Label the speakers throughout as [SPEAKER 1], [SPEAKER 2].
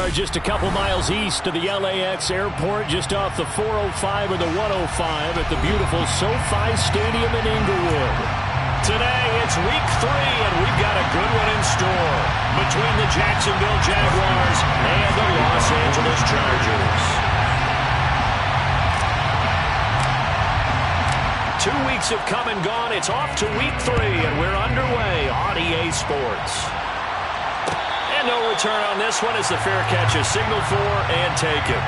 [SPEAKER 1] are just a couple miles east of the LAX airport, just off the 405 or the 105 at the beautiful SoFi Stadium in Inglewood. Today, it's week 3, and we've got a good one in store between the Jacksonville Jaguars and the Los Angeles Chargers. 2 weeks have come and gone. It's off to week 3, and we're underway on EA Sports. And no return on this one as the fair catch is signaled for and taken.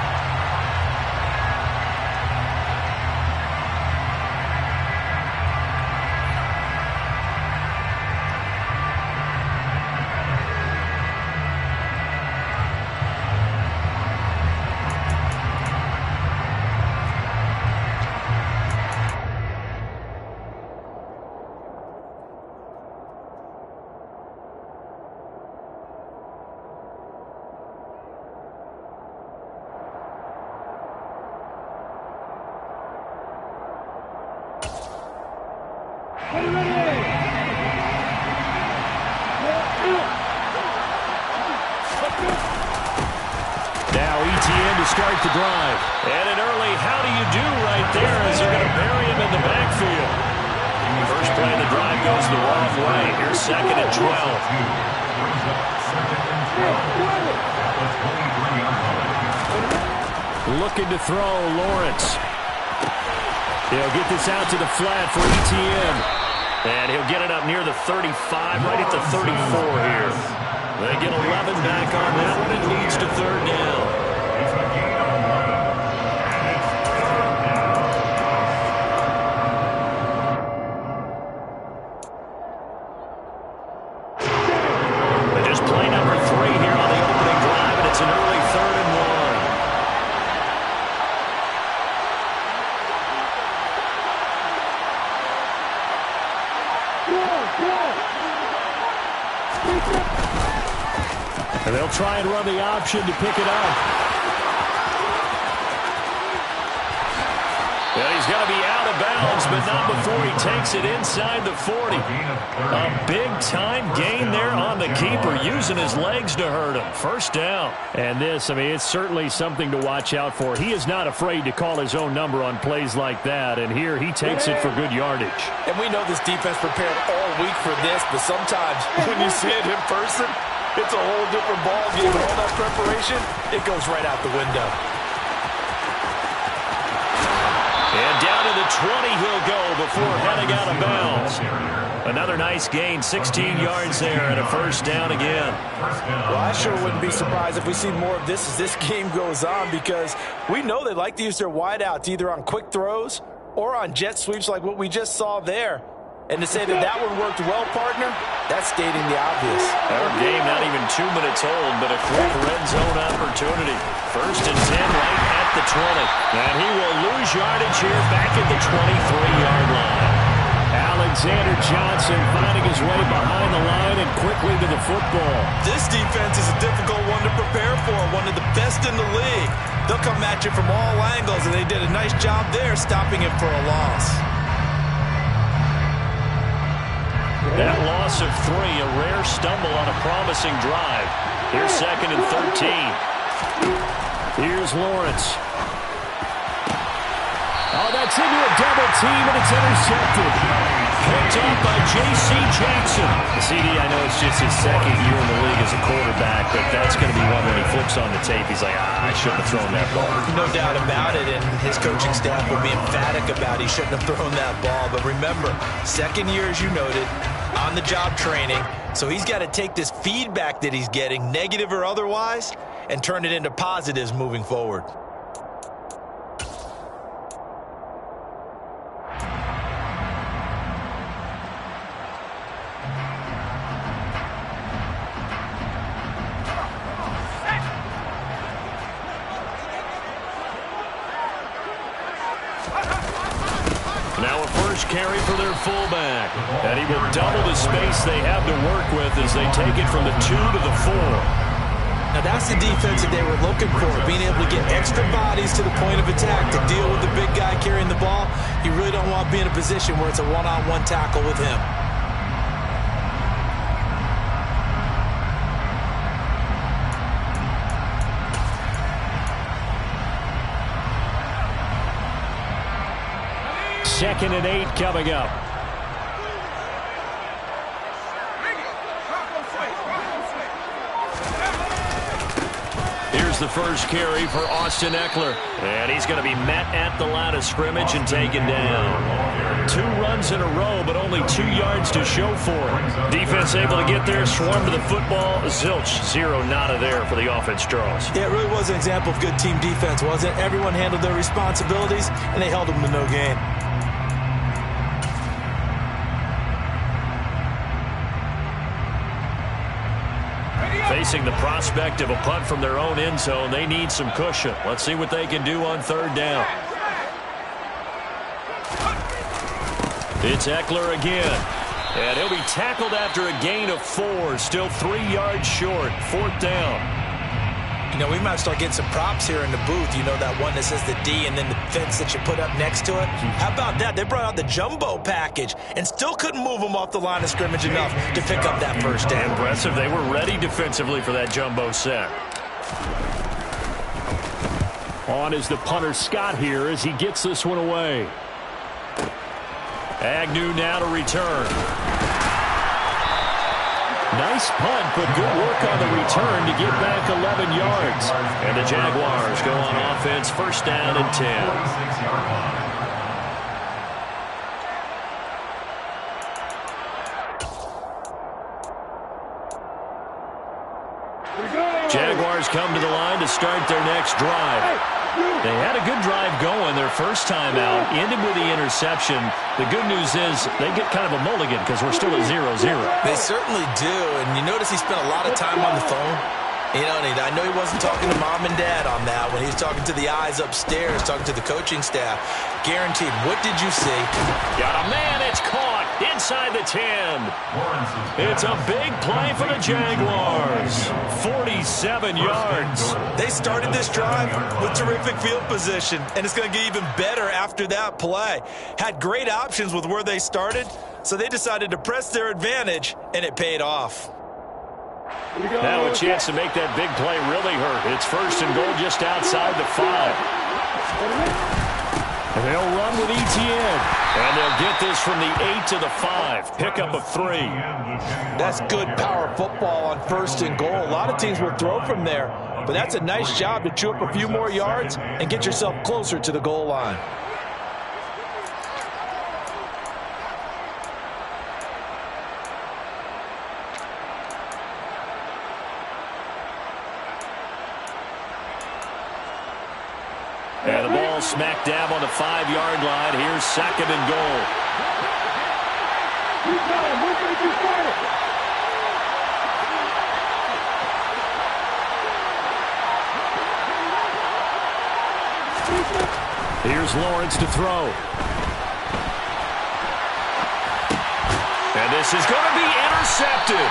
[SPEAKER 2] Now ETN to start the drive.
[SPEAKER 1] And an early how do you do right there as they're going to bury him in the backfield. First play of the drive goes the wrong way. Here's 2nd and 12.
[SPEAKER 2] Looking to throw, Lawrence. He'll get this out to the flat for ETN.
[SPEAKER 1] And he'll get it up near the 35, right at the 34 here. They get 11 back on that one. It leads to 3rd down. And just play number 3 here on the opening drive, and it's an early 3rd and 1.
[SPEAKER 2] And they'll try and run the option to pick it up.
[SPEAKER 1] Well, he's going to be out of bounds, but not before he takes it inside the 40. A big-time gain there on the keeper, using his legs to hurt him. 1st down.
[SPEAKER 2] And this, I mean, it's certainly something to watch out for. He is not afraid to call his own number on plays like that, and here he takes it for good yardage.
[SPEAKER 3] And we know this defense prepared all week for this, but sometimes when you see it in person, it's a whole different ball game. All that preparation, it goes right out the window.
[SPEAKER 1] And down to the 20 he'll go before heading out of bounds. Another nice gain, 16 yards there, and a 1st down again.
[SPEAKER 3] Well, I sure wouldn't be surprised if we see more of this as this game goes on, because we know they like to use their wideouts either on quick throws or on jet sweeps like what we just saw there. And to say that that one worked well, partner, that's stating the obvious.
[SPEAKER 1] Our game not even 2 minutes old, but a quick red zone opportunity. 1st and 10 right at the 20. And he will lose yardage here back at the 23-yard line.
[SPEAKER 2] Alexander Johnson finding his way behind the line and quickly to the football.
[SPEAKER 3] This defense is a difficult one to prepare for, one of the best in the league. They'll come at you from all angles, and they did a nice job there stopping him for a loss.
[SPEAKER 1] That loss of 3, a rare stumble on a promising drive. Here's 2nd and 13.
[SPEAKER 2] Here's Lawrence. Oh, that's into a double team, and it's intercepted.
[SPEAKER 1] Picked off by J.C. Jackson. CD, I know it's just his 2nd year in the league as a quarterback, but that's going to be one when he flips on the tape. He's like, I shouldn't have thrown that ball.
[SPEAKER 3] No doubt about it, and his coaching staff will be emphatic about he shouldn't have thrown that ball. But remember, 2nd year, as you noted, on-the-job training. So he's got to take this feedback that he's getting, negative or otherwise, and turn it into positives moving forward.
[SPEAKER 1] Now a first carry for their fullback. And he will double the space they have to work with as they take it from the 2 to the 4.
[SPEAKER 3] Now that's the defense that they were looking for, being able to get extra bodies to the point of attack to deal with the big guy carrying the ball. You really don't want to be in a position where it's a one-on-one tackle with him.
[SPEAKER 2] 2nd and 8 coming up. Here's the first carry for Austin Ekeler. And he's going to be met at the line of scrimmage and taken down. 2 runs in a row, but only 2 yards to show for it. Defense able to get there, swarm to the football. Zilch, 0 nada there for the offense, Charles.
[SPEAKER 3] Yeah, it really was an example of good team defense, wasn't it? Everyone handled their responsibilities, and they held them to no gain.
[SPEAKER 2] Facing the prospect of a punt from their own end zone, they need some cushion. Let's see what they can do on 3rd down. It's Ekeler again. And he'll be tackled after a gain of 4. Still 3 yards short. 4th down.
[SPEAKER 3] You know, we might start getting some props here in the booth. You know, that one that says the D and then the fence that you put up next to it? How about that? They brought out the jumbo package and still couldn't move them off the line of scrimmage enough to pick up that first down.
[SPEAKER 2] Impressive. They were ready defensively for that jumbo set. On is the punter Scott here as he gets this one away. Agnew now to return. Nice punt, but good work on the return to get back 11 yards. And the Jaguars go on offense, 1st down and 10. Jaguars come to the line to start their next drive. They had a good drive going their first time out, ended with the interception. The good news is they get kind of a mulligan because we're still at 0-0.
[SPEAKER 3] They certainly do, and you notice he spent a lot of time on the phone. You know, and I know he wasn't talking to mom and dad on that when he was talking to the eyes upstairs, talking to the coaching staff. Guaranteed. What did you see?
[SPEAKER 2] Got a man. It's caught inside the 10. It's a big play for the Jaguars. 47 yards.
[SPEAKER 3] They started this drive with terrific field position, and it's going to get even better after that play. Had great options with where they started, so they decided to press their advantage, and it paid off.
[SPEAKER 2] Now a chance to make that big play really hurt. It's 1st and goal just outside the 5. And they'll run with Etienne. And they'll get this from the 8 to the 5. Pickup of 3.
[SPEAKER 3] That's good power football on 1st and goal. A lot of teams will throw from there, but that's a nice job to chew up a few more yards and get yourself closer to the goal line.
[SPEAKER 2] And the ball smack dab on the 5-yard line. Here's 2nd and goal. Here's Lawrence to throw. And this is going to be intercepted.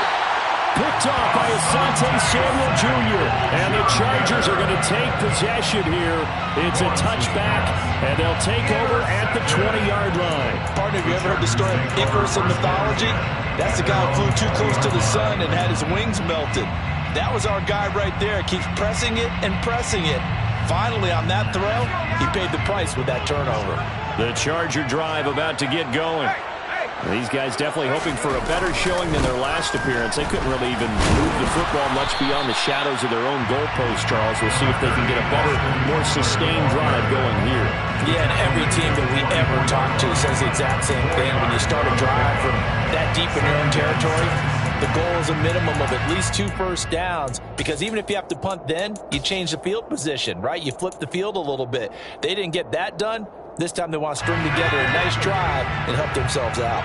[SPEAKER 2] Picked off by Asante Samuel Jr. And the Chargers are going to take possession here. It's a touchback, and they'll take over at the 20-yard line.
[SPEAKER 3] Partner, have you ever heard the story of Icarus in mythology? That's the guy who flew too close to the sun and had his wings melted. That was our guy right there. Keeps pressing it and pressing it. Finally, on that throw, he paid the price with that turnover.
[SPEAKER 2] The Charger drive about to get going. These guys definitely hoping for a better showing than their last appearance. They couldn't really even move the football much beyond the shadows of their own goalpost, Charles. We'll see if they can get a better, more sustained drive going here.
[SPEAKER 3] Yeah, and every team that we ever talk to says the exact same thing. When you start a drive from that deep in your own territory, the goal is a minimum of at least 2 first downs, because even if you have to punt then, you change the field position, right? You flip the field a little bit. They didn't get that done. This time they want to string together a nice drive and help themselves out.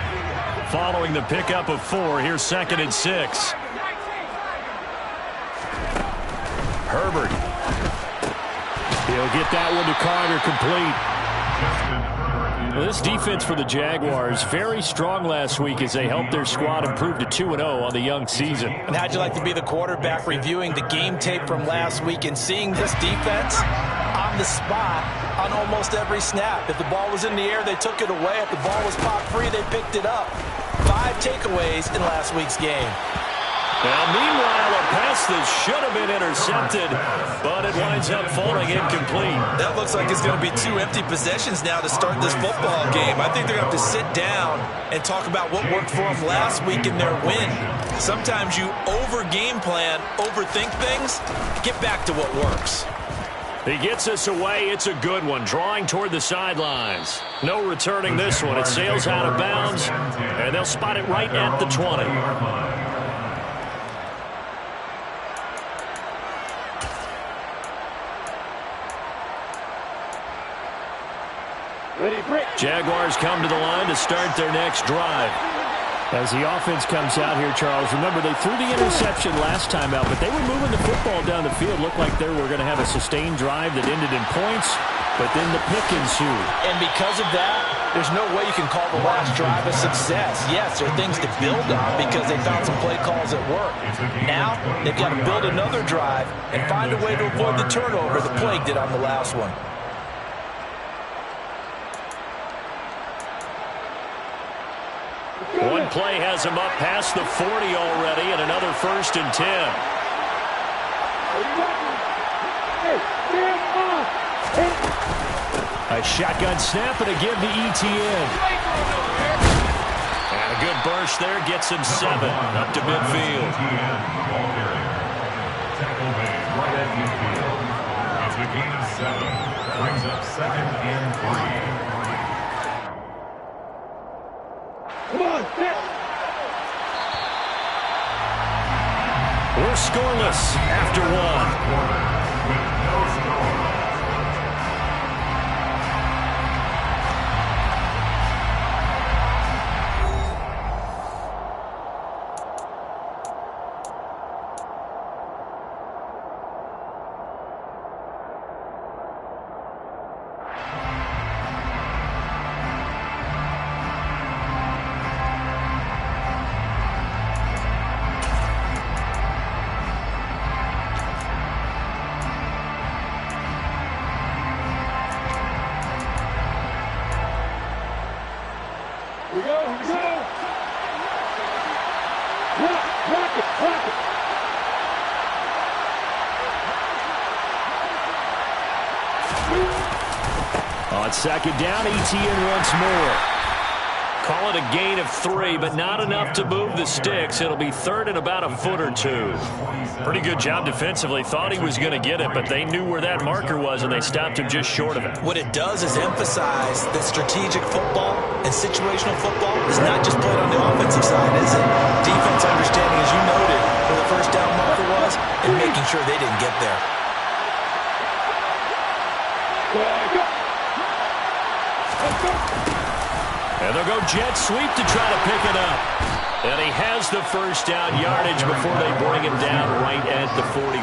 [SPEAKER 2] Following the pickup of 4, here's 2nd and 6. Herbert. He'll get that one to Carter, complete. Well, this defense for the Jaguars, very strong last week as they helped their squad improve to 2-0 on the young season.
[SPEAKER 3] And how'd you like to be the quarterback reviewing the game tape from last week and seeing this defense on the spot on almost every snap? If the ball was in the air, they took it away. If the ball was popped free, they picked it up. 5 takeaways in last week's game.
[SPEAKER 2] Now, meanwhile, a pass that should have been intercepted, but it winds up falling incomplete.
[SPEAKER 3] That looks like it's going to be 2 empty possessions now to start this football game. I think they're going to have to sit down and talk about what worked for them last week in their win. Sometimes you over-game plan, overthink things. Get back to what works.
[SPEAKER 2] He gets us away. It's a good one, drawing toward the sidelines. No returning this one. It sails out of bounds, and they'll spot it right at the 20. Jaguars come to the line to start their next drive.
[SPEAKER 1] As the offense comes out here, Charles, remember they threw the interception last time out, but they were moving the football down the field. Looked like they were going to have a sustained drive that ended in points, but then the pick ensued.
[SPEAKER 3] And because of that, there's no way you can call the last drive a success. Yes, there are things to build on because they found some play calls that work. Now, they've got to build another drive and find a way to avoid the turnover the Plague did on the last one.
[SPEAKER 2] One play has him up past the 40 already, and another 1st and 10.
[SPEAKER 1] A shotgun snap and again to Etienne.
[SPEAKER 2] And a good burst there gets him 7 up to midfield.
[SPEAKER 4] It's a gain of 7. Brings up 2nd and 3. Come on,
[SPEAKER 2] We're scoreless after 1.
[SPEAKER 1] On 2nd down, Etienne once more.
[SPEAKER 2] Call it a gain of 3, but not enough to move the sticks. It'll be 3rd and about a foot or 2. Pretty good job defensively. Thought he was going to get it, but they knew where that marker was, and they stopped him just short of it.
[SPEAKER 3] What it does is emphasize that strategic football and situational football is not just played on the offensive side, is it? Defense understanding, as you noted, where the 1st down marker was, and making sure they didn't get there.
[SPEAKER 2] And they'll go jet sweep to try to pick it up. And he has the 1st down yardage before they bring him down right at the 45.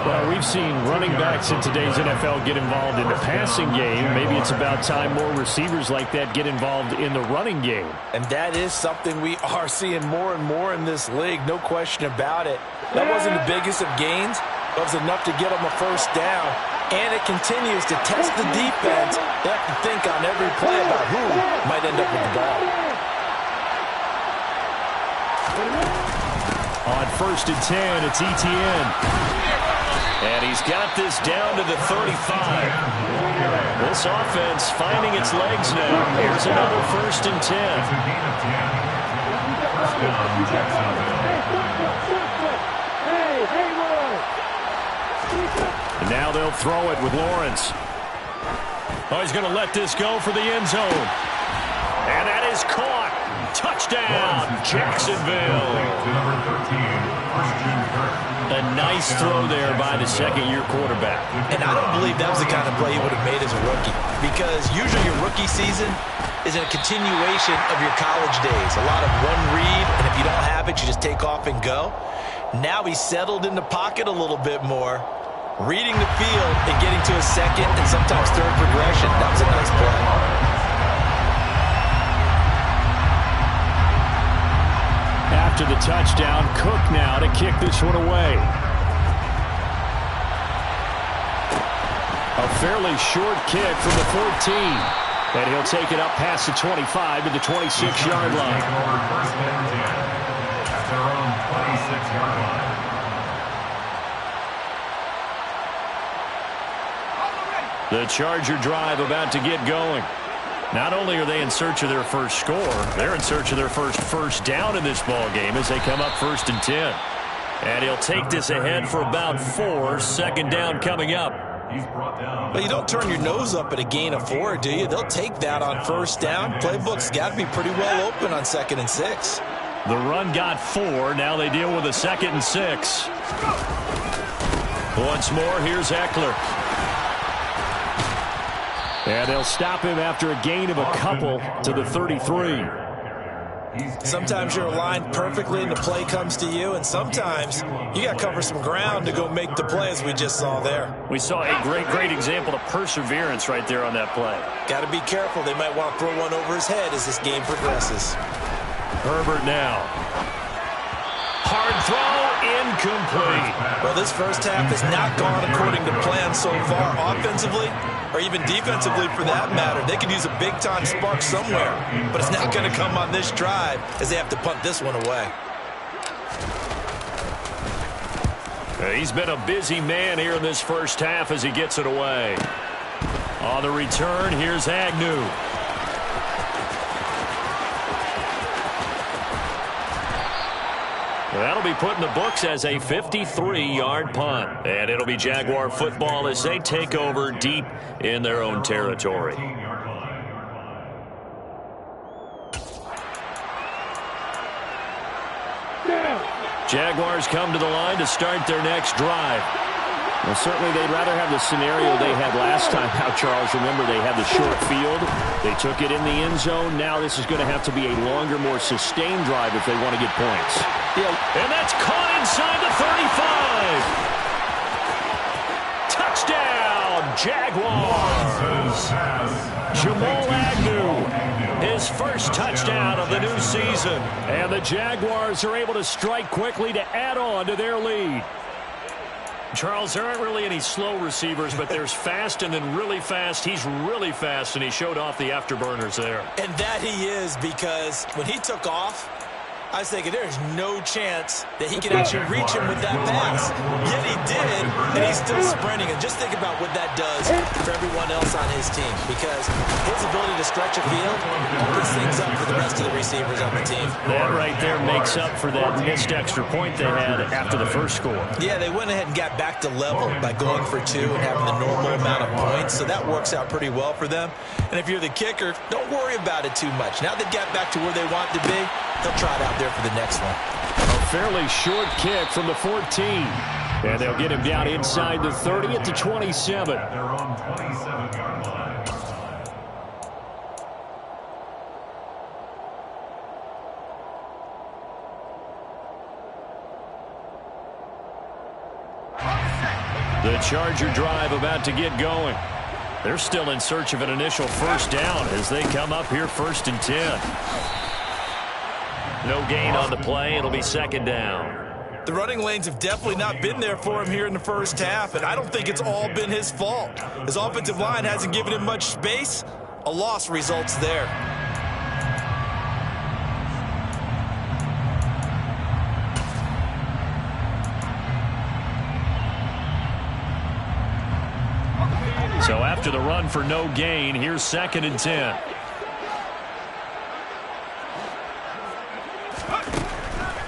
[SPEAKER 1] Well, we've seen running backs in today's NFL get involved in the passing game. Maybe it's about time more receivers like that get involved in the running game.
[SPEAKER 3] And that is something we are seeing more and more in this league, no question about it. That wasn't the biggest of gains, but it was enough to get them a 1st down. And it continues to test the defense. They have to think on every play about who might end up with the ball.
[SPEAKER 1] On 1st and 10, it's Etienne.
[SPEAKER 2] And he's got this down to the 35. This offense finding its legs now. Here's another 1st and 10.
[SPEAKER 1] And now they'll throw it with Lawrence.
[SPEAKER 2] Oh, he's going to let this go for the end zone. And that is caught. Touchdown, Jacksonville. A nice throw there by the 2nd-year quarterback.
[SPEAKER 3] And I don't believe that was the kind of play he would have made as a rookie. Because usually your rookie season is a continuation of your college days. A lot of one read, and if you don't have it, you just take off and go. Now he's settled in the pocket a little bit more, reading the field and getting to a 2nd and sometimes 3rd progression. That was a nice play.
[SPEAKER 1] After the touchdown, Cook now to kick this one away. A fairly short kick from the 14. And he'll take it up past the 25 to the 26-yard line.
[SPEAKER 4] at their own 26-yard line.
[SPEAKER 2] The Charger drive about to get going. Not only are they in search of their first score, they're in search of their first down in this ball game as they come up 1st and 10. And he'll take this ahead for about 4. Second down coming up.
[SPEAKER 3] But you don't turn your nose up at a gain of 4, do you? They'll take that on 1st down. Playbook's got to be pretty well open on 2nd and 6.
[SPEAKER 2] The run got 4. Now they deal with a 2nd and 6. Once more, here's Eckler.
[SPEAKER 1] And they'll stop him after a gain of a couple to the 33.
[SPEAKER 3] Sometimes you're aligned perfectly and the play comes to you, and sometimes you got to cover some ground to go make the play, as we just saw there.
[SPEAKER 2] We saw a great example of perseverance right there on that play.
[SPEAKER 3] Got to be careful. They might want to throw one over his head as this game progresses.
[SPEAKER 2] Herbert now. Hard throw, incomplete.
[SPEAKER 3] Well, this first half has not gone according to plan so far, offensively or even defensively for that matter. They could use a big-time spark somewhere, but it's not going to come on this drive as they have to punt this one away.
[SPEAKER 2] He's been a busy man here in this first half as he gets it away. On the return, here's Agnew. That'll be put in the books as a 53-yard punt. And it'll be Jaguar football as they take over deep in their own territory. Jaguars come to the line to start their next drive.
[SPEAKER 1] Well, certainly they'd rather have the scenario they had last time out, Charles. Remember, they had the short field. They took it in the end zone. Now this is going to have to be a longer, more sustained drive if they want to get points.
[SPEAKER 2] Yeah. And that's caught inside the 35. Touchdown, Jaguars. Jamal Agnew, his first touchdown of the new season.
[SPEAKER 1] And the Jaguars are able to strike quickly to add on to their lead.
[SPEAKER 2] Charles, there aren't really any slow receivers, but there's fast and then really fast. He's really fast, and he showed off the afterburners there.
[SPEAKER 3] And that he is, because when he took off, I was thinking there's no chance that he could actually reach him with that pass. Yet he did, and he's still sprinting. And just think about what that does for everyone else on his team, because his ability to stretch a field opens things up for the rest of the receivers on the team.
[SPEAKER 2] That right there makes up for that missed extra point they had after the first score.
[SPEAKER 3] Yeah, they went ahead and got back to level by going for 2 and having the normal amount of points, so that works out pretty well for them. And if you're the kicker, don't worry about it too much. Now they've got back to where they want to be, they'll try it out there for the next one.
[SPEAKER 1] A fairly short kick from the 14. And they'll get him down inside the 30 at the 27.
[SPEAKER 4] At their own 27-yard line.
[SPEAKER 2] The Charger drive about to get going. They're still in search of an initial first down as they come up here 1st and 10. No gain on the play. It'll be 2nd down.
[SPEAKER 3] The running lanes have definitely not been there for him here in the first half, and I don't think it's all been his fault. His offensive line hasn't given him much space. A loss results there.
[SPEAKER 2] So after the run for no gain, here's 2nd and 10.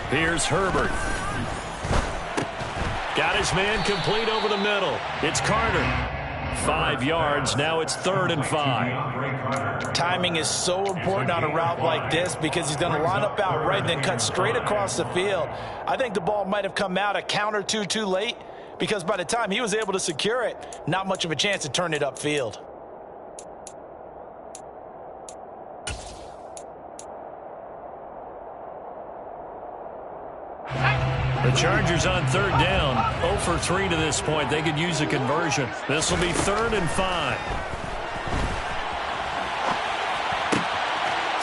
[SPEAKER 2] Here's Herbert. Got his man complete over the middle. It's Carter. 5 yards. Now it's 3rd and 5.
[SPEAKER 3] Timing is so important on a route like this because he's going to line up out right and then cut straight across the field. I think the ball might have come out a count or two too late because by the time he was able to secure it, not much of a chance to turn it upfield.
[SPEAKER 2] The Chargers on 3rd down. 0 for 3 to this point. They could use a conversion. This will be 3rd and 5.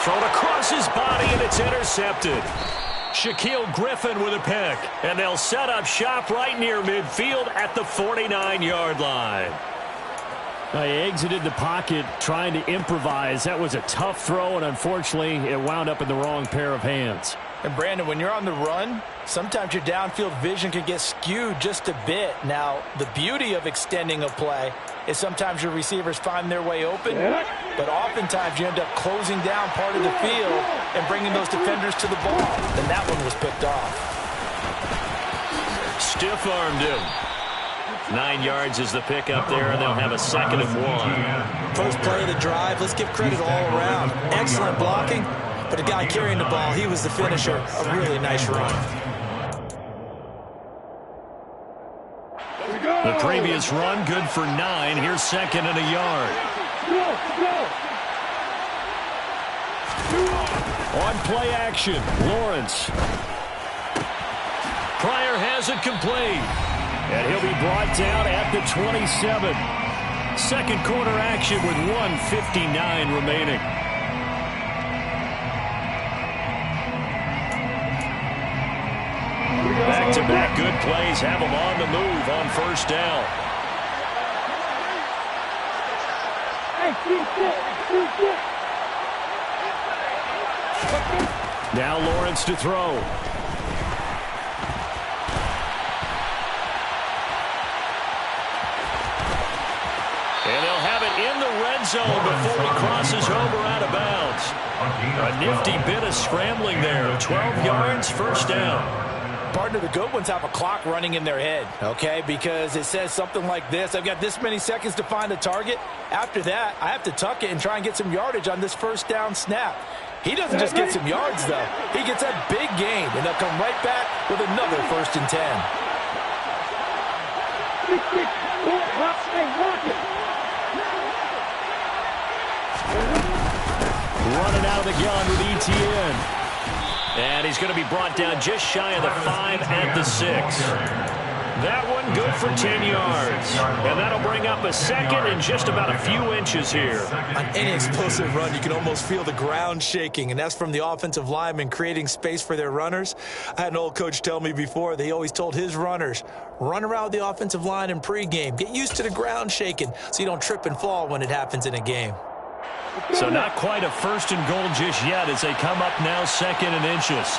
[SPEAKER 2] Thrown across his body, and it's intercepted. Shaquille Griffin with a pick. And they'll set up shop right near midfield at the 49-yard line.
[SPEAKER 1] He exited the pocket trying to improvise. That was a tough throw, and unfortunately, it wound up in the wrong pair of hands.
[SPEAKER 3] And Brandon, when you're on the run, sometimes your downfield vision can get skewed just a bit. Now, the beauty of extending a play is sometimes your receivers find their way open, but oftentimes you end up closing down part of the field and bringing those defenders to the ball. And that one was picked off.
[SPEAKER 2] Stiff-armed him. 9 yards is the pickup there, and they'll have a 2nd and 1.
[SPEAKER 3] First play of the drive, let's give credit all around. Excellent blocking, but the guy carrying the ball, he was the finisher. A really nice run.
[SPEAKER 2] The previous run, good for 9. Here's 2nd and a yard. On play action, Lawrence. Pryor has it complete. And he'll be brought down at the 27. Second quarter action with 1:59 remaining. Back-to-back good plays have them on the move on first down. Now Lawrence to throw. And they'll have it in the red zone before he crosses over out of bounds. A nifty bit of scrambling there. 12 yards, first down.
[SPEAKER 3] Partner, the good ones have a clock running in their head, okay? Because it says something like this. I've got this many seconds to find a target. After that, I have to tuck it and try and get some yardage on this first down snap. He doesn't just get some yards, though. He gets a big gain, and they'll come right back with another 1st and 10.
[SPEAKER 2] Running out of the gun with Etienne. And he's going to be brought down just shy of the 5 at the 6. That one good for 10 yards. And that'll bring up a 2nd and just about a few inches here.
[SPEAKER 3] On any explosive run, you can almost feel the ground shaking, and that's from the offensive linemen creating space for their runners. I had an old coach tell me before, they always told his runners, run around the offensive line in pregame. Get used to the ground shaking so you don't trip and fall when it happens in a game.
[SPEAKER 2] So not quite a 1st and goal just yet as they come up now 2nd and inches.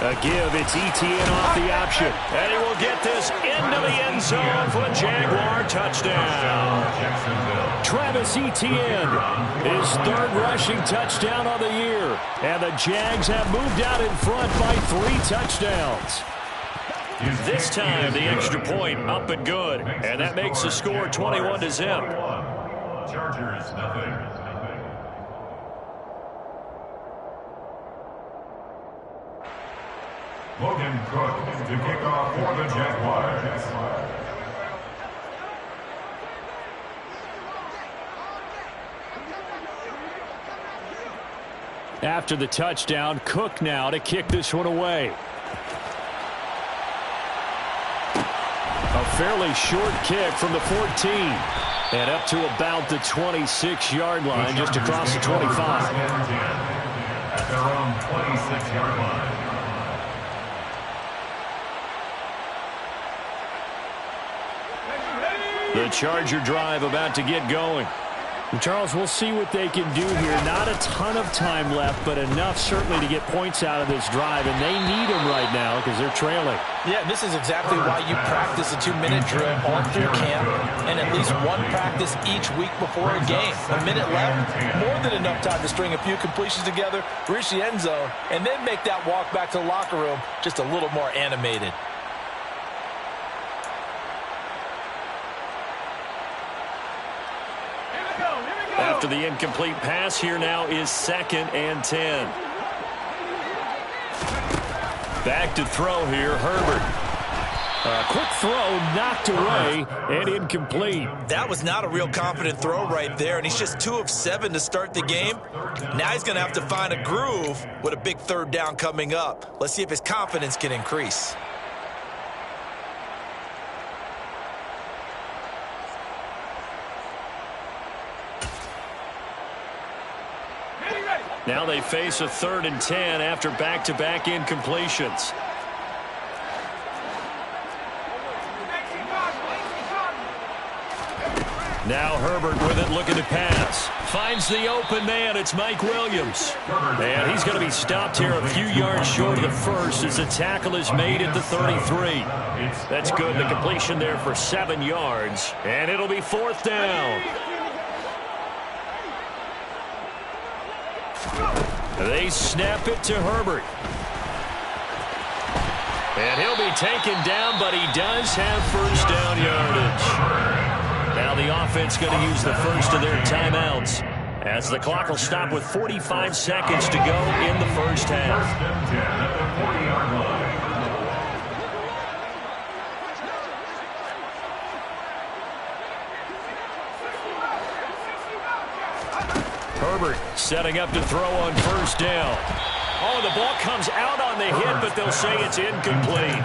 [SPEAKER 2] A give, it's Etienne off the option. And he will get this into the end zone for a Jaguar touchdown. Travis Etienne, his 3rd rushing touchdown of the year. And the Jags have moved out in front by 3 touchdowns. This time, the extra point up and good. And that makes the score 21-0.
[SPEAKER 4] Chargers, nothing. Logan Cook to kick off for the Jaguars.
[SPEAKER 1] After the touchdown, Cook now to kick this one away. A fairly short kick from the 14. And up to about the 26-yard line, just across the 25.
[SPEAKER 4] At their own 26-yard line.
[SPEAKER 2] The Charger drive about to get going.
[SPEAKER 1] And Charles, we'll see what they can do here. Not a ton of time left, but enough certainly to get points out of this drive, and they need them right now because they're trailing.
[SPEAKER 3] Yeah, this is exactly why you practice a 2-minute drill all through camp and at least one practice each week before a game. A minute left, more than enough time to string a few completions together, reach the end zone, and then make that walk back to the locker room just a little more animated.
[SPEAKER 2] After the incomplete pass, here now is 2nd and 10. Back to throw here, Herbert.
[SPEAKER 1] A quick throw knocked away and incomplete.
[SPEAKER 3] That was not a real confident throw right there, and he's just 2 of 7 to start the game. Now he's going to have to find a groove with a big 3rd down coming up. Let's see if his confidence can increase.
[SPEAKER 2] Now they face a 3rd and 10 after back-to-back incompletions. Now Herbert with it, looking to pass. Finds the open man. It's Mike Williams. And he's going to be stopped here a few yards short of the first as the tackle is made at the 33. That's good. The completion there for 7 yards. And it'll be 4th down. They snap it to Herbert. And he'll be taken down, but he does have first down yardage. Now the offense going to use the first of their timeouts as the clock will stop with 45 seconds to go in the first half. Herbert setting up to throw on first down. Oh, the ball comes out on the hit, but they'll say it's incomplete.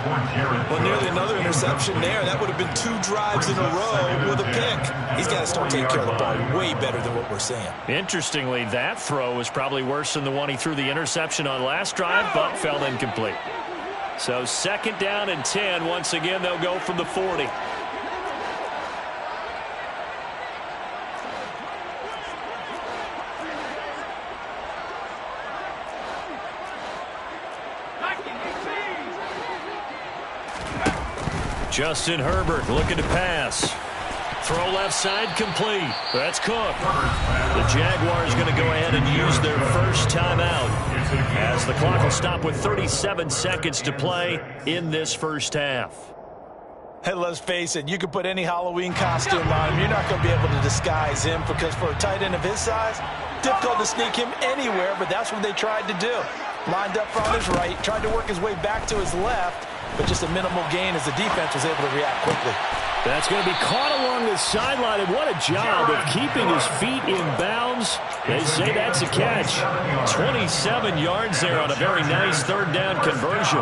[SPEAKER 3] Well, nearly another interception there. That would have been 2 drives in a row with a pick. He's got to start taking care of the ball way better than what we're seeing.
[SPEAKER 2] Interestingly, that throw was probably worse than the one he threw the interception on last drive, but fell incomplete. So 2nd down and 10. Once again, they'll go from the 40. Justin Herbert looking to pass. Throw left side complete. That's Cook. The Jaguars going to go ahead and use their first timeout as the clock will stop with 37 seconds to play in this first half.
[SPEAKER 3] Hey, let's face it, you can put any Halloween costume on him. You're not going to be able to disguise him because for a tight end of his size, difficult to sneak him anywhere, but that's what they tried to do. Lined up on his right, tried to work his way back to his left, but just a minimal gain as the defense was able to react quickly.
[SPEAKER 1] That's going to be caught along the sideline, and what a job of keeping his feet in bounds. They say that's a catch. 27 yards there on a very nice 3rd down conversion.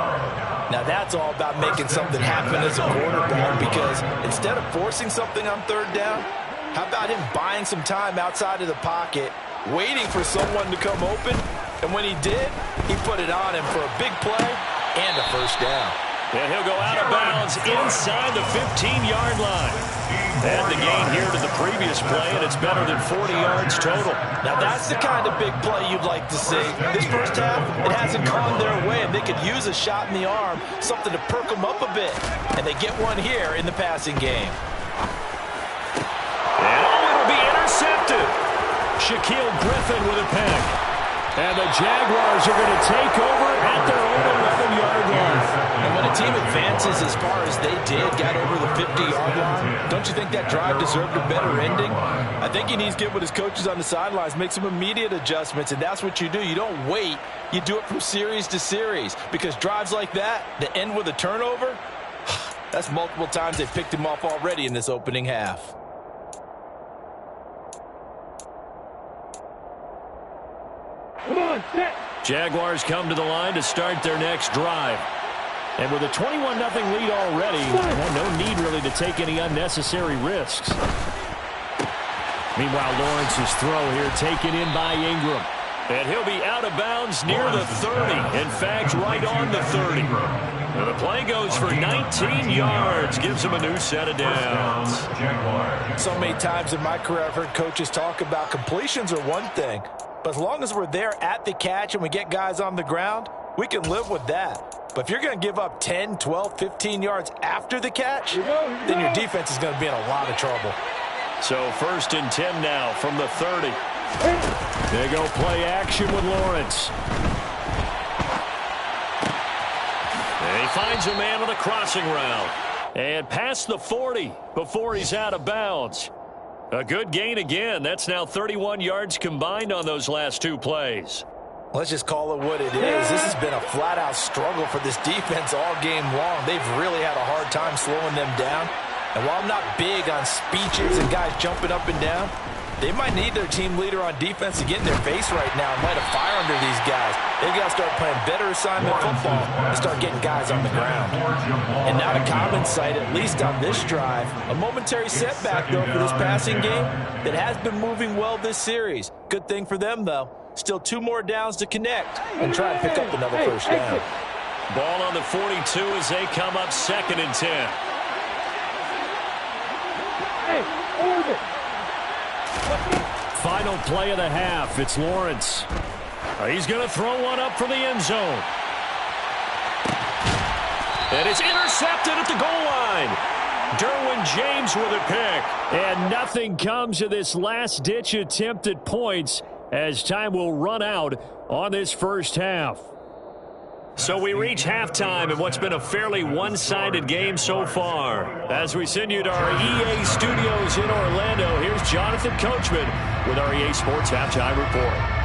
[SPEAKER 3] Now that's all about making something happen as a quarterback, because instead of forcing something on 3rd down, how about him buying some time outside of the pocket, waiting for someone to come open, and when he did, he put it on him for a big play and a first down.
[SPEAKER 2] And he'll go out of bounds inside the 15-yard line. And the gain here to the previous play, and it's better than 40 yards total.
[SPEAKER 3] Now that's the kind of big play you'd like to see. This first half, it hasn't gone their way, and they could use a shot in the arm, something to perk them up a bit. And they get one here in the passing game.
[SPEAKER 2] And it'll be intercepted. Shaquill Griffin with a pick.
[SPEAKER 1] And the Jaguars are going to take over at their own 11-yard line.
[SPEAKER 3] And when a team advances as far as they did, got over the 50-yard line, don't you think that drive deserved a better ending? I think he needs to get with his coaches on the sidelines, make some immediate adjustments, and that's what you do. You don't wait. You do it from series to series, because drives like that end with a turnover, that's multiple times they've picked him off already in this opening half.
[SPEAKER 2] Jaguars come to the line to start their next drive. And with a 21-0 lead already, no need really to take any unnecessary risks. Meanwhile, Lawrence's throw here taken in by Ingram. And he'll be out of bounds near the 30. In fact, right on the 30. And the play goes for 19 yards. Gives him a new set of downs.
[SPEAKER 3] So many times in my career, I've heard coaches talk about completions are one thing. But as long as we're there at the catch and we get guys on the ground, we can live with that. But if you're going to give up 10, 12, 15 yards after the catch, then your defense is going to be in a lot of trouble.
[SPEAKER 2] So 1st and 10 now from the 30. They go play action with Lawrence. And he finds a man on the crossing route. And past the 40 before he's out of bounds. A good gain again. That's now 31 yards combined on those last 2 plays.
[SPEAKER 3] Let's just call it what it is. This has been a flat-out struggle for this defense all game long. They've really had a hard time slowing them down. And while I'm not big on speeches and guys jumping up and down, they might need their team leader on defense to get in their face right now and light a fire under these guys. They've got to start playing better assignment football and start getting guys on the ground. And now to common sight, at least on this drive, a momentary setback, though, for this passing game that has been moving well this series. Good thing for them, though. Still 2 more downs to connect and try and pick up another first down.
[SPEAKER 2] Ball on the 42 as they come up 2nd and 10.
[SPEAKER 1] final play of the half. It's Lawrence. He's going to throw one up for the end zone. And it's intercepted at the goal line. Derwin James with a pick. And nothing comes of this last-ditch attempt at points as time will run out on this first half. So we reach halftime in what's been a fairly one-sided game so far. As we send you to our EA studios in Orlando, here's Jonathan Coachman with our EA Sports Halftime Report.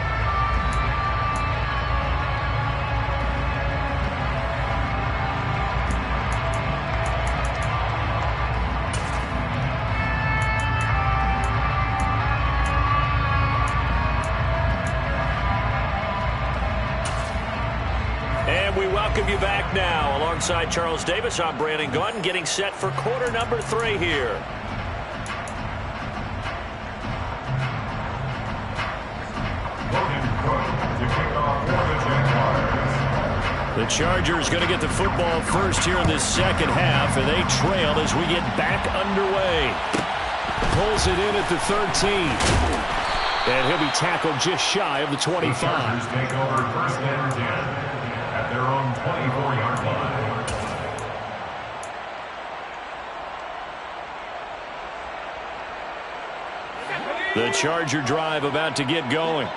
[SPEAKER 1] You back now alongside Charles Davis. I'm Brandon Gaudin getting set for quarter number 3 here. The Chargers going to get the football first here in this second half, and they trail as we get back underway. Pulls it in at the 13. And he'll be tackled just shy of the 25.
[SPEAKER 4] The Chargers take over first and 10. At their own 24-yard line.
[SPEAKER 1] The Charger drive about to get going.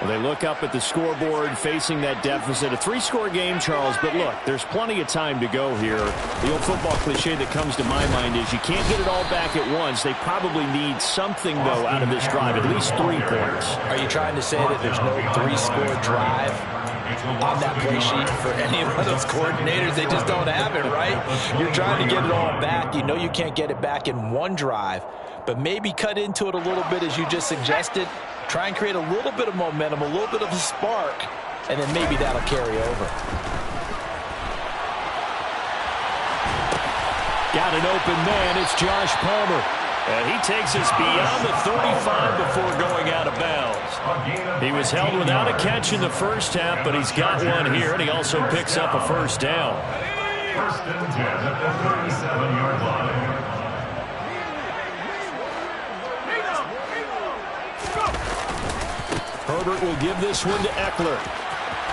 [SPEAKER 1] Well, they look up at the scoreboard facing that deficit. A 3-score game, Charles, but look, there's plenty of time to go here. The old football cliche that comes to my mind is you can't get it all back at once. They probably need something, though, out of this drive, at least 3 points.
[SPEAKER 3] Are you trying to say that there's no 3-score drive on that play sheet for any of those coordinators? They just don't have it, right? You're trying to get it all back. You know you can't get it back in one drive, but maybe cut into it a little bit as you just suggested. Try and create a little bit of momentum, a little bit of a spark, and then maybe that'll carry over.
[SPEAKER 1] Got an open man. It's Josh Palmer. And he takes us beyond the 35 before going out of bounds. He was held without a catch in the first half, but he's got one here, and he also picks up a first down.
[SPEAKER 4] First and 10 at the 37-yard line.
[SPEAKER 1] Herbert will give this one to Eckler.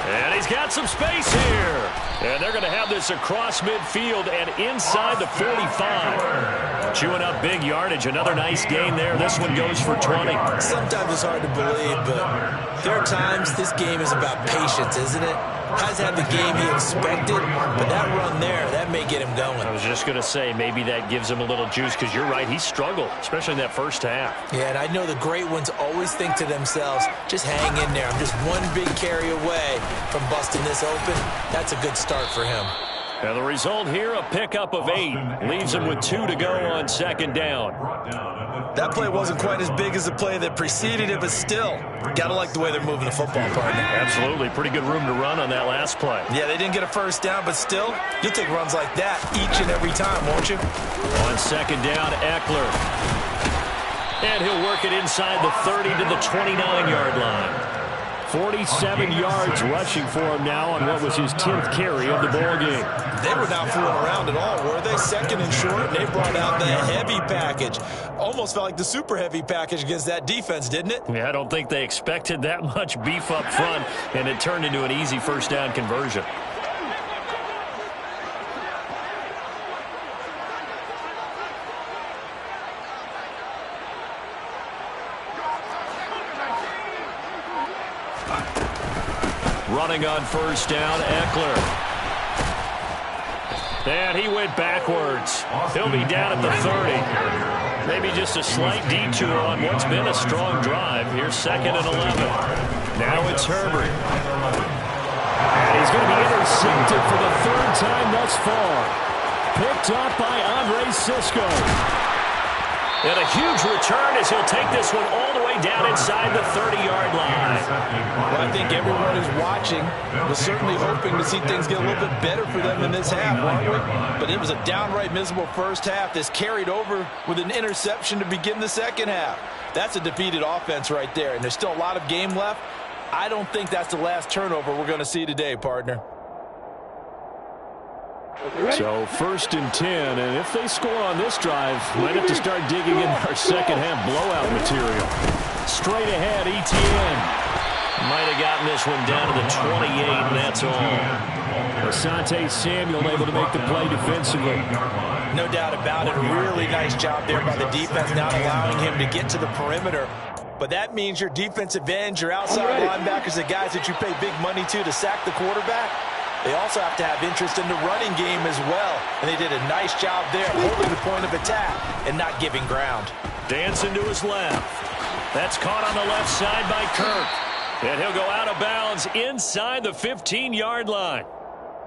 [SPEAKER 1] And he's got some space here. And they're going to have this across midfield and inside the 45. Chewing up big yardage. Another nice gain there. This one goes for 20.
[SPEAKER 3] Sometimes it's hard to believe, but there are times this game is about patience, isn't it? Hasn't had the game he expected, but that run there, that may get him going.
[SPEAKER 1] I was just going to say, maybe that gives him a little juice, because you're right, he struggled, especially in that first half.
[SPEAKER 3] Yeah, and I know the great ones always think to themselves, just hang in there. I'm just one big carry away from busting this open. That's a good start for him.
[SPEAKER 1] And the result here, a pickup of 8. Leaves him with 2 to go on second down.
[SPEAKER 3] That play wasn't quite as big as the play that preceded it, but still, gotta like the way they're moving the football, partner.
[SPEAKER 1] Absolutely. Pretty good room to run on that last play.
[SPEAKER 3] Yeah, they didn't get a first down, but still, you'll take runs like that each and every time, won't you?
[SPEAKER 1] On second down, Eckler. And he'll work it inside the 30 to the 29-yard line. 47 yards rushing for him now on what was his 10th carry of the ball game.
[SPEAKER 3] They were not fooling around at all, were they? Second and short, and they brought out the heavy package. Almost felt like the super heavy package against that defense, didn't it?
[SPEAKER 1] Yeah, I don't think they expected that much beef up front, and it turned into an easy first down conversion. Running on first down, Eckler. And he went backwards. He'll be down at the 30. Maybe just a slight detour on what's been a strong drive. Here's second and 11. Now it's Herbert. And he's going to be intercepted for the 3rd time thus far. Picked up by Andre Cisco. And a huge return as he'll take this one all the way down inside the 30-yard line.
[SPEAKER 3] Well, I think everyone who's watching was certainly hoping to see things get a little bit better for them in this half, weren't we? But it was a downright miserable first half. This carried over with an interception to begin the second half. That's a defeated offense right there, and there's still a lot of game left. I don't think that's the last turnover we're going to see today, partner.
[SPEAKER 1] So 1st and 10, and if they score on this drive, might have to start digging in our second half blowout material. straight ahead, Etienne.
[SPEAKER 2] Might have gotten this one down to the 28, and that's all.
[SPEAKER 1] Asante Samuel able to make the play defensively.
[SPEAKER 3] No doubt about it. A really nice job there by the defense, not allowing him to get to the perimeter. But that means your defensive ends, your outside linebackers, the guys that you pay big money to sack the quarterback, they also have to have interest in the running game as well. And they did a nice job there holding the point of attack and not giving ground.
[SPEAKER 2] Dancing to his left. That's caught on the left side by Kirk. And he'll go out of bounds inside the 15-yard line.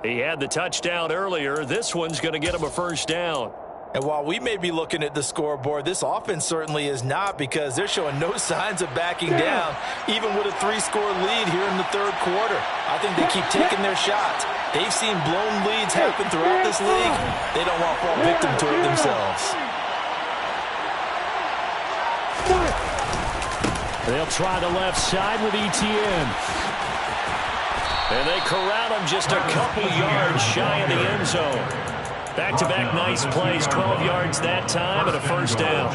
[SPEAKER 2] He had the touchdown earlier. This one's going to get him a first down.
[SPEAKER 3] And while we may be looking at the scoreboard, this offense certainly is not, because they're showing no signs of backing down, even with a 3-score lead here in the third quarter. I think they keep taking their shots. They've seen blown leads happen throughout this league. They don't want to fall victim to it themselves.
[SPEAKER 1] They'll try the left side with Etienne.
[SPEAKER 2] And they corral him just a couple yards shy of the end zone. Back-to-back nice plays, 12 yards that time and a first down.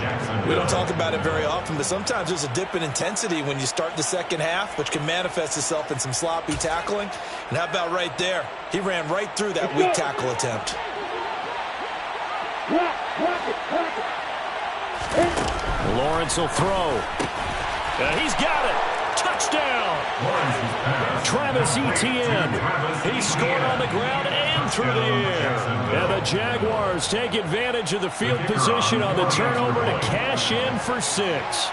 [SPEAKER 3] We don't talk about it very often, but sometimes there's a dip in intensity when you start the second half, which can manifest itself in some sloppy tackling. And how about right there? He ran right through that weak tackle attempt.
[SPEAKER 1] Lawrence will throw.
[SPEAKER 2] He's got it. Touchdown.
[SPEAKER 1] Travis Etienne.
[SPEAKER 2] He scored on the ground and through the air.
[SPEAKER 1] And the Jaguars take advantage of the field position on the turnover to cash in for 6.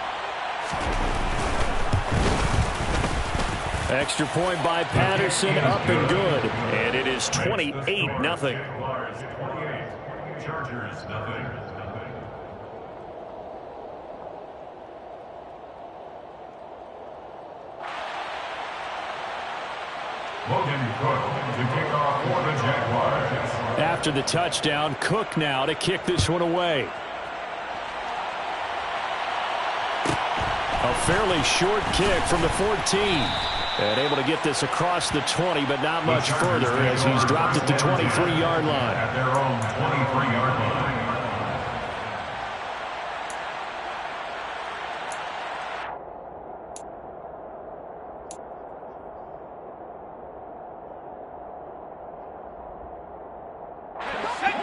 [SPEAKER 1] Extra point by Patterson, up and good.
[SPEAKER 2] And it is 28-0.
[SPEAKER 4] Chargers, nothing. Logan Cook to kick off for the Jaguars.
[SPEAKER 1] After the touchdown, Cook now to kick this one away. A fairly short kick from the 14. And able to get this across the 20, but not much further as he's dropped it to 23-yard line.
[SPEAKER 4] At their own 23-yard line.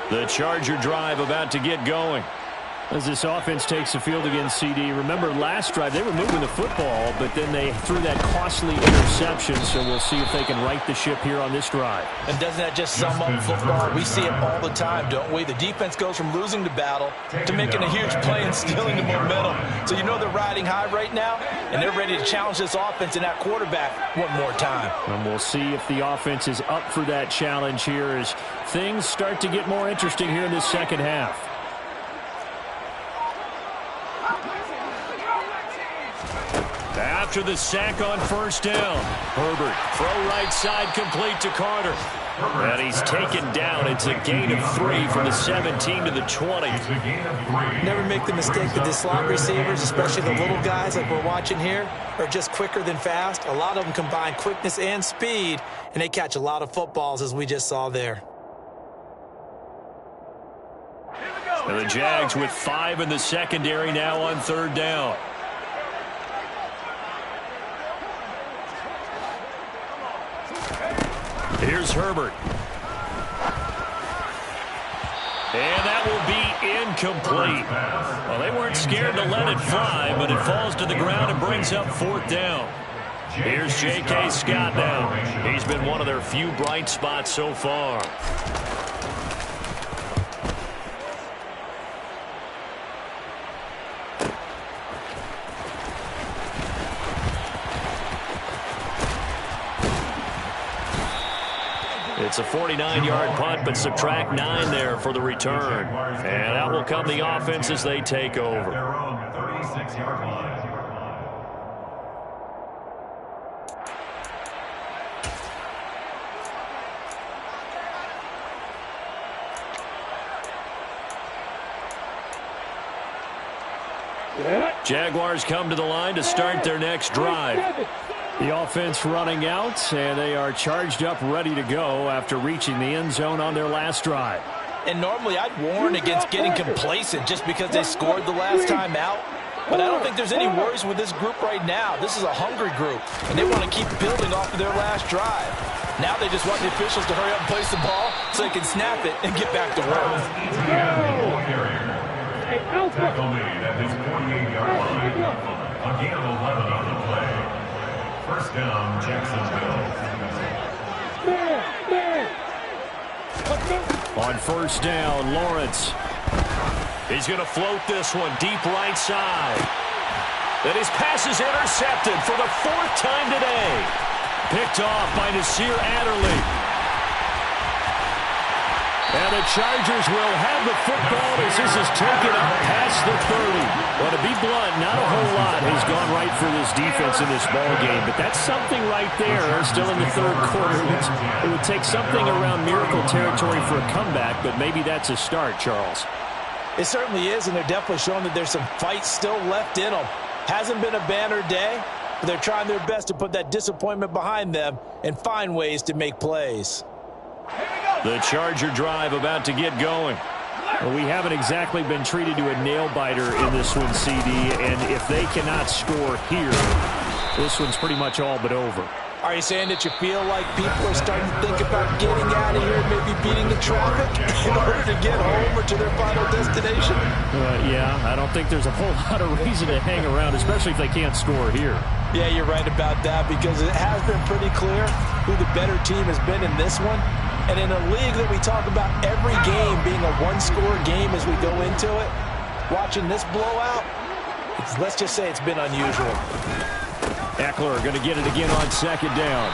[SPEAKER 1] The Charger drive about to get going. As this offense takes the field against CD. Remember, last drive, they were moving the football, but then they threw that costly interception, so we'll see if they can right the ship here on this drive.
[SPEAKER 3] And doesn't that just sum up football? We see it all the time, don't we? The defense goes from losing the battle to making a huge play and stealing the momentum. So you know they're riding high right now, and they're ready to challenge this offense and that quarterback one more time.
[SPEAKER 1] And we'll see if the offense is up for that challenge here as things start to get more interesting here in this second half.
[SPEAKER 2] After the sack on first down, Herbert, throw right side complete to Carter. And he's taken down. It's a gain of 3 from the 17 to the 20.
[SPEAKER 3] Never make the mistake that the slot receivers, especially the little guys like we're watching here, are just quicker than fast. A lot of them combine quickness and speed, and they catch a lot of footballs, as we just saw there.
[SPEAKER 2] And the Jags with 5 in the secondary now on third down. Here's Herbert. And that will be incomplete. Well, they weren't scared to let it fly, but it falls to the ground and brings up fourth down. Here's J.K. Scott now. He's been one of their few bright spots so far. It's a 49-yard punt, but subtract 9 there for the return. And that will come the offense as they take over.
[SPEAKER 4] Their own 36-yard line.
[SPEAKER 1] Jaguars come to the line to start their next drive. The offense running out, and they are charged up, ready to go after reaching the end zone on their last drive.
[SPEAKER 3] And normally I'd warn against getting complacent just because they scored the last time out. But I don't think there's any worries with this group right now. This is a hungry group, and they want to keep building off of their last drive. Now they just want the officials to hurry up and place the ball so they can snap it and get back to work.
[SPEAKER 4] Tackle made at his 48-yard line. Again, 11 on the play. First down, Jacksonville.
[SPEAKER 1] On first down, Lawrence.
[SPEAKER 2] He's going to float this one deep right side. And his pass is intercepted for the 4th time today. Picked off by Nasir Adderley.
[SPEAKER 1] And the Chargers will have the football as this is taken up past the 30. Well, to be blunt, not a whole lot has gone right for this defense in this ball game, but that's something right there. Still in the 3rd quarter. It would take something around miracle territory for a comeback, but maybe that's a start, Charles.
[SPEAKER 3] It certainly is, and they're definitely showing that there's some fight still left in them. Hasn't been a banner day, but they're trying their best to put that disappointment behind them and find ways to make plays.
[SPEAKER 1] The Charger drive about to get going. Well, we haven't exactly been treated to a nail-biter in this one, CD, and if they cannot score here, this one's pretty much all but over.
[SPEAKER 3] Are you saying that you feel like people are starting to think about getting out of here, maybe beating the traffic in order to get home or to their final destination?
[SPEAKER 1] Yeah, I don't think there's a whole lot of reason to hang around, especially if they can't score here.
[SPEAKER 3] Yeah, you're right about that, because it has been pretty clear who the better team has been in this one. And in a league that we talk about every game being a one-score game as we go into it, watching this blowout, let's just say it's been unusual.
[SPEAKER 1] Eckler going to get it again on 2nd down.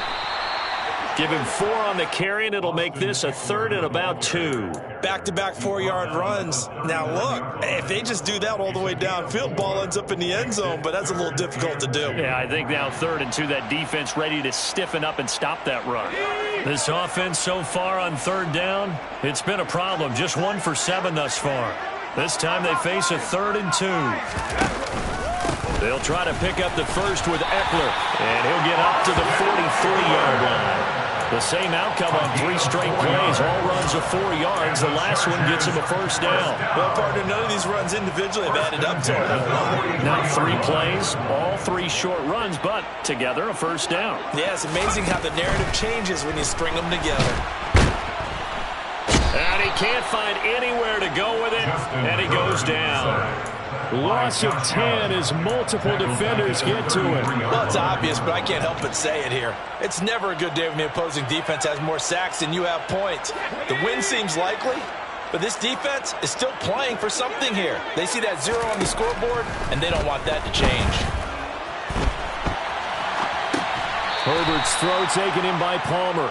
[SPEAKER 2] Give him 4 on the carry, and it'll make this a 3rd and about 2.
[SPEAKER 3] Back-to-back 4-yard runs. Now, look, if they just do that all the way downfield, ball ends up in the end zone, but that's a little difficult to do.
[SPEAKER 2] Yeah, I think now 3rd and 2, that defense ready to stiffen up and stop that run. This offense so far on 3rd down, it's been a problem. Just 1 for 7 thus far. This time they face a 3rd and 2. They'll try to pick up the first with Eckler, and he'll get up to the 43-yard line. The same outcome on 3 straight plays. All runs of 4 yards. The last one gets him a first down.
[SPEAKER 3] Well, partner, none of these runs individually have added up to it.
[SPEAKER 2] Not 3 plays, all 3 short runs, but together a first down.
[SPEAKER 3] Yeah, it's amazing how the narrative changes when you string them together.
[SPEAKER 2] And he can't find anywhere to go with it, and he goes down.
[SPEAKER 1] Loss of 10 as multiple defenders get to it.
[SPEAKER 3] Well, it's obvious, but I can't help but say it here. It's never a good day when the opposing defense has more sacks than you have points. The win seems likely, but this defense is still playing for something here. They see that 0 on the scoreboard, and they don't want that to change.
[SPEAKER 1] Herbert's throw taken in by Palmer.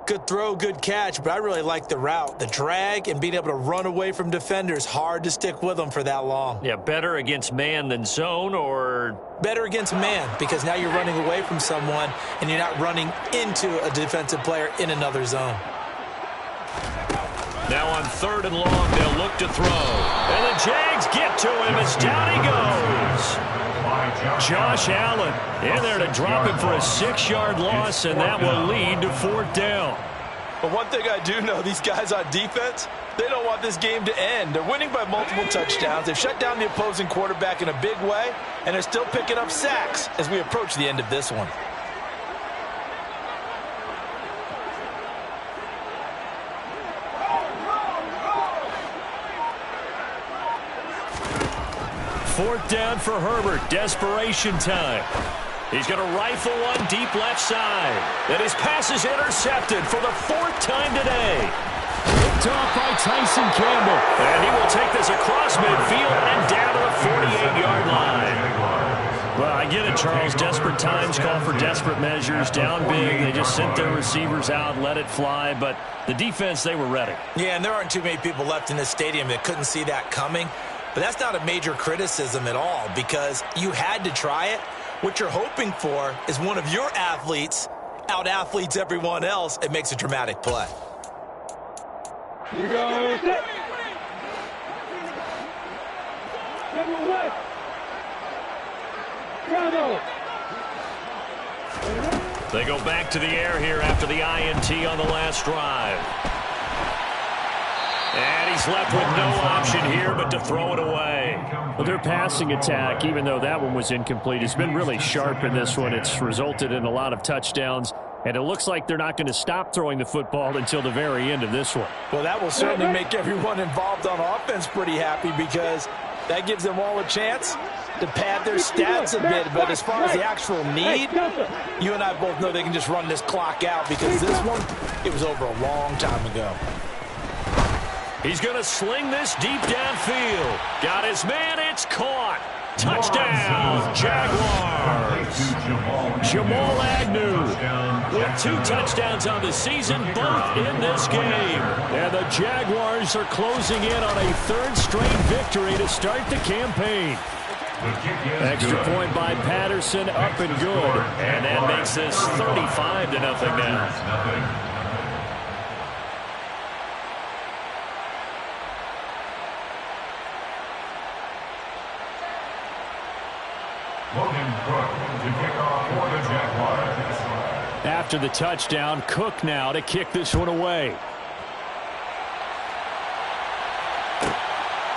[SPEAKER 3] Good throw, good catch, but I really like the route. The drag and being able to run away from defenders, hard to stick with them for that long.
[SPEAKER 2] Yeah, better against man than zone, or?
[SPEAKER 3] Better against man, because now you're running away from someone and you're not running into a defensive player in another zone.
[SPEAKER 2] Now on 3rd and long, they'll look to throw. And the Jags get to him as down he goes. Josh Allen in there to drop him for a 6-yard loss, and that will lead to 4th down.
[SPEAKER 3] But one thing I do know, these guys on defense, they don't want this game to end. They're winning by multiple touchdowns. They've shut down the opposing quarterback in a big way, and they're still picking up sacks as we approach the end of this one.
[SPEAKER 2] Fourth down for Herbert. Desperation time. He's going to rifle one deep left side. And his pass is intercepted for the 4th time today.
[SPEAKER 1] Picked off by Tyson Campbell.
[SPEAKER 2] And he will take this across midfield and down to the 48-yard line. Well, I get it, Charles. Desperate times call for desperate measures. Down big. They just sent their receivers out, let it fly. But the defense, they were ready.
[SPEAKER 3] Yeah, and there aren't too many people left in this stadium that couldn't see that coming. But that's not a major criticism at all, because you had to try it. What you're hoping for is one of your athletes out-athletes everyone else and makes a dramatic play.
[SPEAKER 5] Here goes it. Number 1. Bravo.
[SPEAKER 2] They go back to the air here after the INT on the last drive. And he's left with no option here but to throw it away.
[SPEAKER 1] Well, their passing attack, even though that one was incomplete, has been really sharp in this one. It's resulted in a lot of touchdowns, and it looks like they're not going to stop throwing the football until the very end of this one.
[SPEAKER 3] Well, that will certainly make everyone involved on offense pretty happy because that gives them all a chance to pad their stats a bit. But as far as the actual need, you and I both know they can just run this clock out because this one, it was over a long time ago.
[SPEAKER 2] He's going to sling this deep downfield. Got his man. It's caught. Touchdown, Jaguars. Jamal Agnew with 2 touchdowns on the season, both in this game. And the Jaguars are closing in on a 3rd straight victory to start the campaign.
[SPEAKER 1] Extra point by Patterson, up and good.
[SPEAKER 2] And that makes this 35-0 now.
[SPEAKER 1] After the touchdown, Cook now to kick this one away.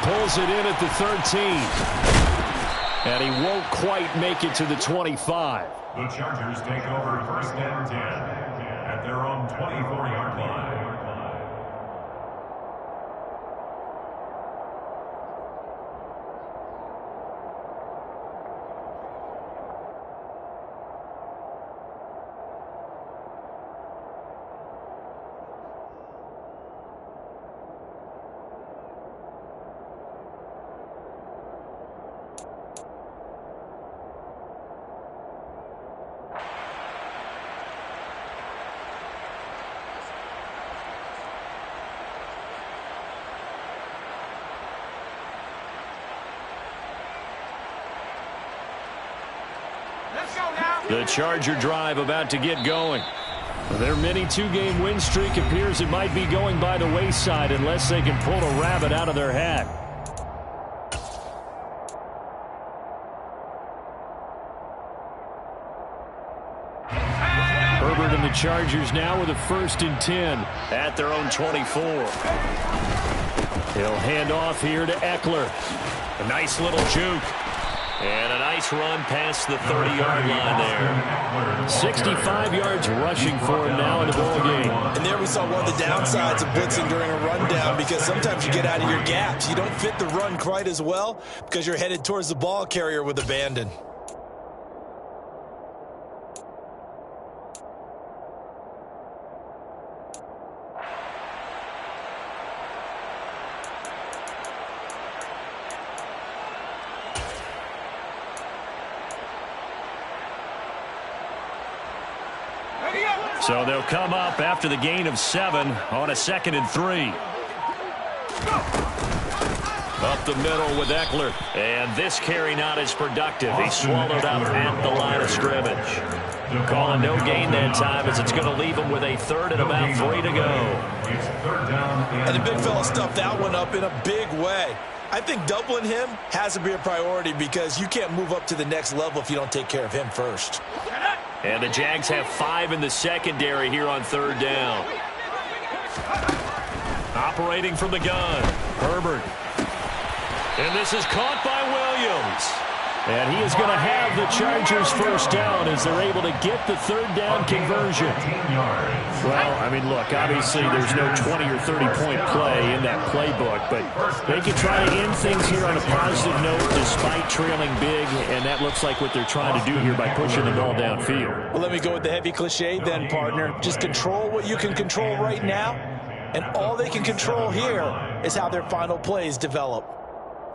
[SPEAKER 1] Pulls it in at the 13. And he won't quite make it to the 25.
[SPEAKER 4] The Chargers take over 1st and 10 at their own 24-yard line.
[SPEAKER 2] The Charger drive about to get going.
[SPEAKER 1] Their mini 2-game win streak appears it might be going by the wayside unless they can pull a rabbit out of their hat. Herbert and the Chargers now with a 1st and 10
[SPEAKER 2] at their own 24.
[SPEAKER 1] He'll hand off here to Eckler.
[SPEAKER 2] A nice little juke. And a nice run past the 30-yard line there.
[SPEAKER 1] 65 yards rushing for him now in the ball game.
[SPEAKER 3] And there we saw one of the downsides of blitzing during a rundown because sometimes you get out of your gaps. You don't fit the run quite as well because you're headed towards the ball carrier with abandon.
[SPEAKER 2] So they'll come up after the gain of 7 on a 2nd and 3. Up the middle with Eckler. And this carry not as productive. He swallowed up at the line of scrimmage. Calling no gain that time as it's going to leave him with a 3rd and about 3 to go.
[SPEAKER 3] And the big fella stuffed that one up in a big way. I think doubling him has to be a priority because you can't move up to the next level if you don't take care of him first.
[SPEAKER 2] And the Jags have 5 in the secondary here on 3rd down. Operating from the gun, Herbert. And this is caught by Williams.
[SPEAKER 1] And he is going to have the Chargers 1st down as they're able to get the 3rd down conversion. Well, I mean, look, obviously there's no 20 or 30-point play in that playbook, but they can try to end things here on a positive note despite trailing big, and that looks like what they're trying to do here by pushing the ball downfield.
[SPEAKER 3] Well, let me go with the heavy cliche then, partner. Just control what you can control right now, and all they can control here is how their final plays develop.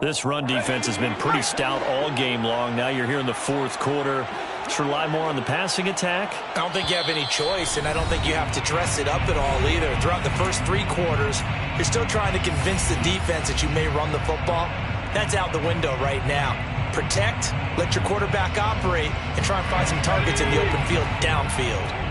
[SPEAKER 2] This run defense has been pretty stout all game long. Now you're here in the 4th quarter. Just rely more on the passing attack.
[SPEAKER 3] I don't think you have any choice, and I don't think you have to dress it up at all either. Throughout the first 3 quarters, you're still trying to convince the defense that you may run the football. That's out the window right now. Protect, let your quarterback operate, and try and find some targets in the open field downfield.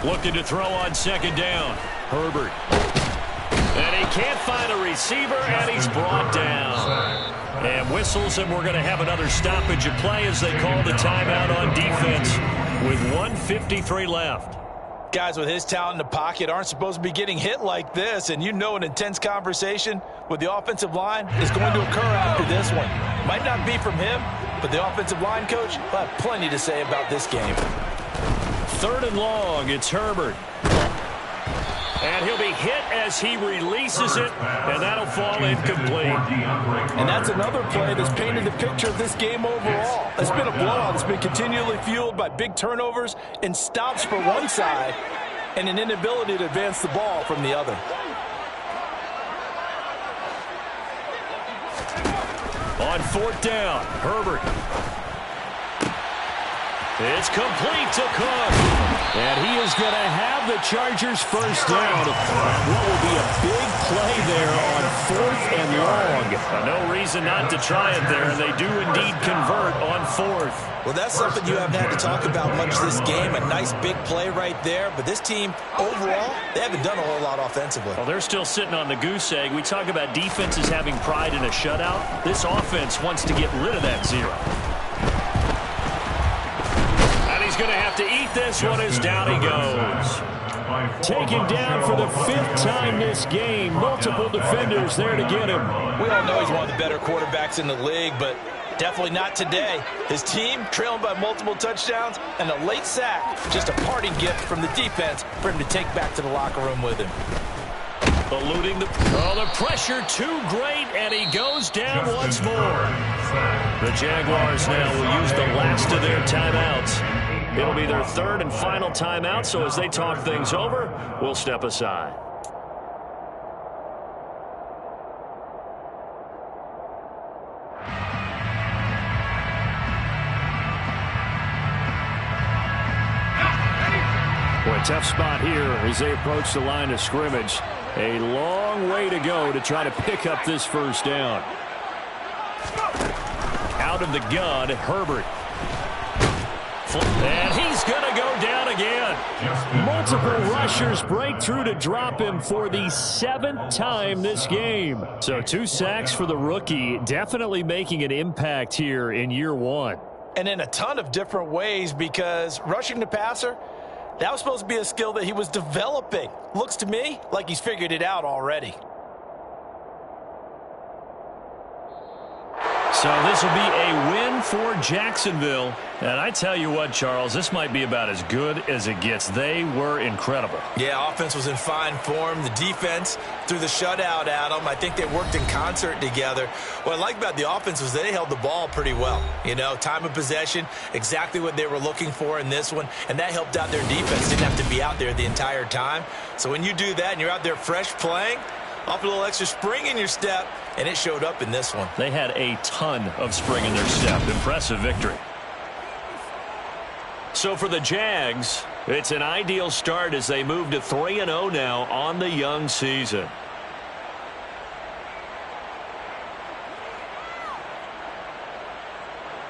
[SPEAKER 2] Looking to throw on 2nd down. Herbert. And he Can't find a receiver, and he's brought down. And whistles, and we're going to have another stoppage of play as they call the timeout on defense with 1:53 left.
[SPEAKER 3] Guys with his talent in the pocket aren't supposed to be getting hit like this, and you know an intense conversation with the offensive line is going to occur after this one. Might not be from him, but the offensive line coach will have plenty to say about this game.
[SPEAKER 2] 3rd and long, it's Herbert. And he'll be hit as he releases it, and that'll fall incomplete.
[SPEAKER 3] And that's another play that's painted the picture of this game overall. It's been a blowout. It's been continually fueled by big turnovers and stops for one side and an inability to advance the ball from the other.
[SPEAKER 2] On 4th down, Herbert. It's complete to Cook.
[SPEAKER 1] And he is going to have the Chargers first down. What will be a big play there on 4th and long.
[SPEAKER 2] No reason not to try it there. They do indeed convert on 4th.
[SPEAKER 3] Well, that's something you haven't had to talk about much this game. A nice big play right there. But this team, overall, they haven't done a whole lot offensively.
[SPEAKER 2] Well, they're still sitting on the goose egg. We talk about defenses having pride in a shutout. This offense wants to get rid of that 0. He's going to have to eat this one as down he goes.
[SPEAKER 1] Taken down for the 5th time this game. Multiple defenders there to get him.
[SPEAKER 3] We all know he's one of the better quarterbacks in the league, but definitely not today. His team trailing by multiple touchdowns and a late sack. Just a parting gift from the defense for him to take back to the locker room with him.
[SPEAKER 2] Eluding the pressure too great, and he goes down once more. The Jaguars now will use the last of their timeouts. It'll be their 3rd and final timeout, so as they talk things over, we'll step aside.
[SPEAKER 1] Boy, tough spot here as they approach the line of scrimmage. A long way to go to try to pick up this first down.
[SPEAKER 2] Out of the gun, Herbert. And he's going to go down again.
[SPEAKER 1] Multiple rushers break through to drop him for the 7th time this game.
[SPEAKER 2] So 2 sacks for the rookie, definitely making an impact here in year 1.
[SPEAKER 3] And in a ton of different ways, because rushing the passer, that was supposed to be a skill that he was developing. Looks to me like he's figured it out already.
[SPEAKER 2] So this will be a win for Jacksonville. And I tell you what, Charles, this might be about as good as it gets. They were incredible.
[SPEAKER 3] Yeah, offense was in fine form. The defense threw the shutout at them. I think they worked in concert together. What I like about the offense was they held the ball pretty well. You know, time of possession, exactly what they were looking for in this one. And that helped out their defense. Didn't have to be out there the entire time. So when you do that and you're out there fresh playing, off a little extra spring in your step, and it showed up in this one.
[SPEAKER 2] They had a ton of spring in their step. Impressive victory. So for the Jags, it's an ideal start as they move to 3-0 now on the young season.